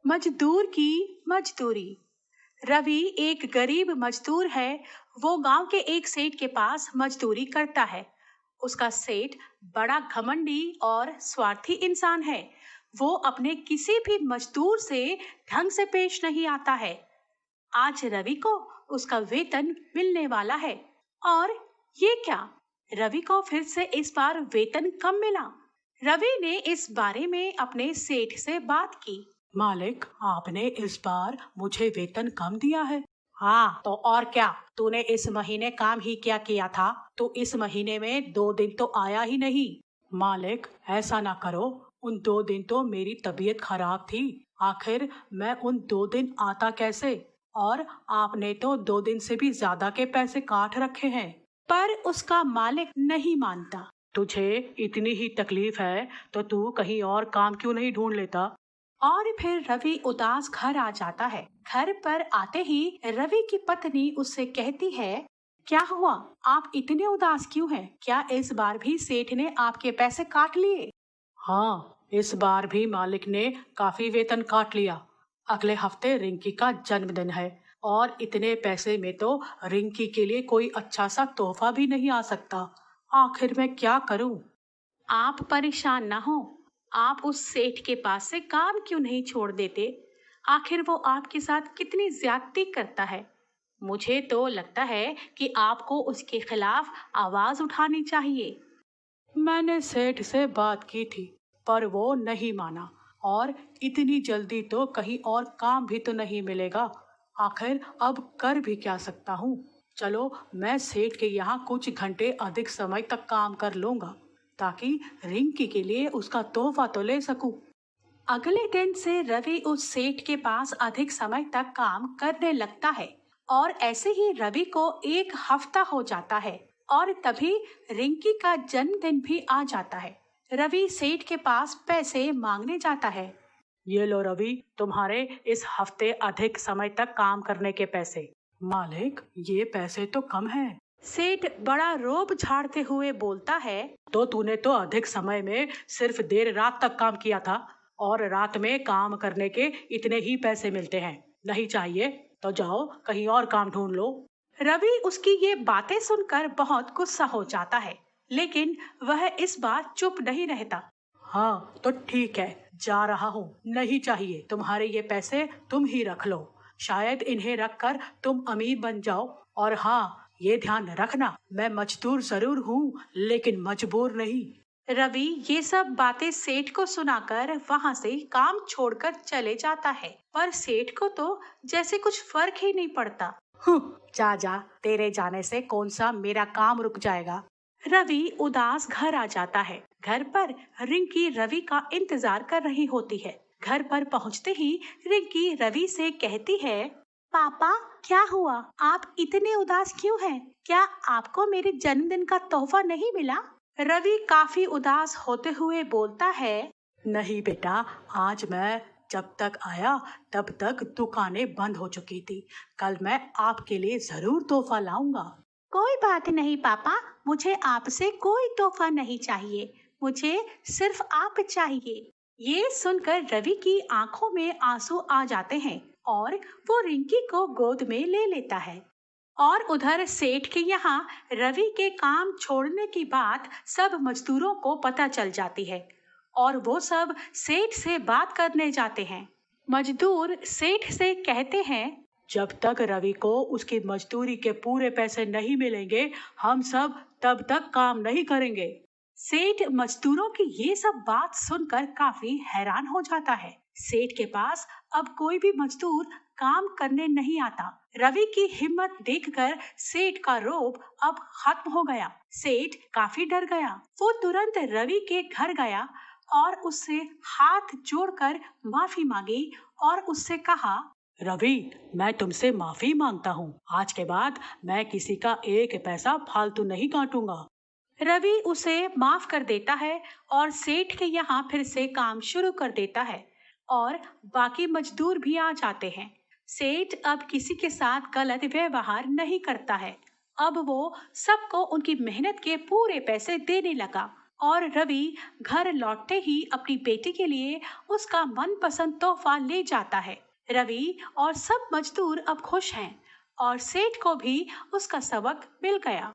मजदूर की मजदूरी। रवि एक गरीब मजदूर है। वो गांव के एक सेठ के पास मजदूरी करता है। उसका सेठ बड़ा घमंडी और स्वार्थी इंसान है। वो अपने किसी भी मजदूर से ढंग से पेश नहीं आता है। आज रवि को उसका वेतन मिलने वाला है। और ये क्या, रवि को फिर से इस बार वेतन कम मिला। रवि ने इस बारे में अपने सेठ से बात की। मालिक, आपने इस बार मुझे वेतन कम दिया है। हाँ, तो और क्या, तूने इस महीने काम ही क्या किया था? तो इस महीने में 2 दिन तो आया ही नहीं। मालिक, ऐसा ना करो। उन 2 दिन तो मेरी तबीयत खराब थी। आखिर मैं उन 2 दिन आता कैसे? और आपने तो 2 दिन से भी ज्यादा के पैसे काट रखे हैं। पर उसका मालिक नहीं मानता। तुझे इतनी ही तकलीफ है तो तू कहीं और काम क्यों नहीं ढूंढ लेता? और फिर रवि उदास घर आ जाता है। घर पर आते ही रवि की पत्नी उससे कहती है, क्या हुआ, आप इतने उदास क्यों हैं? क्या इस बार भी सेठ ने आपके पैसे काट लिए? हाँ, इस बार भी मालिक ने काफी वेतन काट लिया। अगले हफ्ते रिंकी का जन्मदिन है और इतने पैसे में तो रिंकी के लिए कोई अच्छा सा तोहफा भी नहीं आ सकता। आखिर मैं क्या करूं? आप परेशान ना हो। आप उस सेठ के पास से काम क्यों नहीं छोड़ देते? आखिर वो आपके साथ कितनी ज्यादती करता है। मुझे तो लगता है कि आपको उसके खिलाफ आवाज उठानी चाहिए। मैंने सेठ से बात की थी, पर वो नहीं माना। और इतनी जल्दी तो कहीं और काम भी तो नहीं मिलेगा। आखिर अब कर भी क्या सकता हूँ? चलो, मैं सेठ के यहाँ कुछ घंटे अधिक समय तक काम कर लूंगा, ताकि रिंकी के लिए उसका तोहफा तो ले सकूं। अगले दिन से रवि उस सेठ के पास अधिक समय तक काम करने लगता है। और ऐसे ही रवि को एक हफ्ता हो जाता है। और तभी रिंकी का जन्मदिन भी आ जाता है। रवि सेठ के पास पैसे मांगने जाता है। ये लो रवि, तुम्हारे इस हफ्ते अधिक समय तक काम करने के पैसे। मालिक, ये पैसे तो कम हैं। सेठ बड़ा रोब झाड़ते हुए बोलता है, तो तूने तो अधिक समय में सिर्फ देर रात तक काम किया था, और रात में काम करने के इतने ही पैसे मिलते हैं। नहीं चाहिए तो जाओ कहीं और काम ढूंढ लो। रवि उसकी ये बातें सुनकर बहुत गुस्सा हो जाता है। लेकिन वह इस बार चुप नहीं रहता। हाँ, तो ठीक है, जा रहा हूँ। नहीं चाहिए, तुम्हारे ये पैसे तुम ही रख लो। शायद इन्हें रखकर तुम अमीर बन जाओ। और हाँ, ये ध्यान रखना, मैं मजदूर जरूर हूँ, लेकिन मजबूर नहीं। रवि ये सब बातें सेठ को सुनाकर वहां से काम छोड़कर चले जाता है। पर सेठ को तो जैसे कुछ फर्क ही नहीं पड़ता। जा जा, तेरे जाने से कौन सा मेरा काम रुक जाएगा। रवि उदास घर आ जाता है। घर पर रिंकी रवि का इंतजार कर रही होती है। घर पर पहुंचते ही रिंकी रवि से कहती है, पापा, क्या हुआ, आप इतने उदास क्यों हैं? क्या आपको मेरे जन्मदिन का तोहफा नहीं मिला? रवि काफी उदास होते हुए बोलता है, नहीं बेटा, आज मैं जब तक आया तब तक दुकानें बंद हो चुकी थी। कल मैं आपके लिए जरूर तोहफा लाऊंगा। कोई बात नहीं पापा, मुझे आपसे कोई तोहफा नहीं चाहिए। मुझे सिर्फ आप चाहिए। ये सुनकर रवि की आंखों में आंसू आ जाते हैं। और वो रिंकी को गोद में ले लेता है। और उधर सेठ के यहाँ रवि के काम छोड़ने की बात सब मजदूरों को पता चल जाती है। और वो सब सेठ से बात करने जाते हैं। मजदूर सेठ से कहते हैं, जब तक रवि को उसकी मजदूरी के पूरे पैसे नहीं मिलेंगे, हम सब तब तक काम नहीं करेंगे। सेठ मजदूरों की ये सब बात सुनकर काफी हैरान हो जाता है। सेठ के पास अब कोई भी मजदूर काम करने नहीं आता। रवि की हिम्मत देखकर सेठ का रोब अब खत्म हो गया। सेठ काफी डर गया। वो तुरंत रवि के घर गया और उससे हाथ जोड़कर माफी मांगी और उससे कहा, रवि, मैं तुमसे माफी मांगता हूँ। आज के बाद मैं किसी का एक पैसा फालतू नहीं काटूंगा। रवि उसे माफ कर देता है और सेठ के यहाँ फिर से काम शुरू कर देता है। और बाकी मजदूर भी आ जाते हैं। सेठ अब किसी के साथ गलत व्यवहार नहीं करता है। अब वो सबको उनकी मेहनत के पूरे पैसे देने लगा। और रवि घर लौटते ही अपनी बेटी के लिए उसका मनपसंद तोहफा ले जाता है। रवि और सब मजदूर अब खुश हैं और सेठ को भी उसका सबक मिल गया।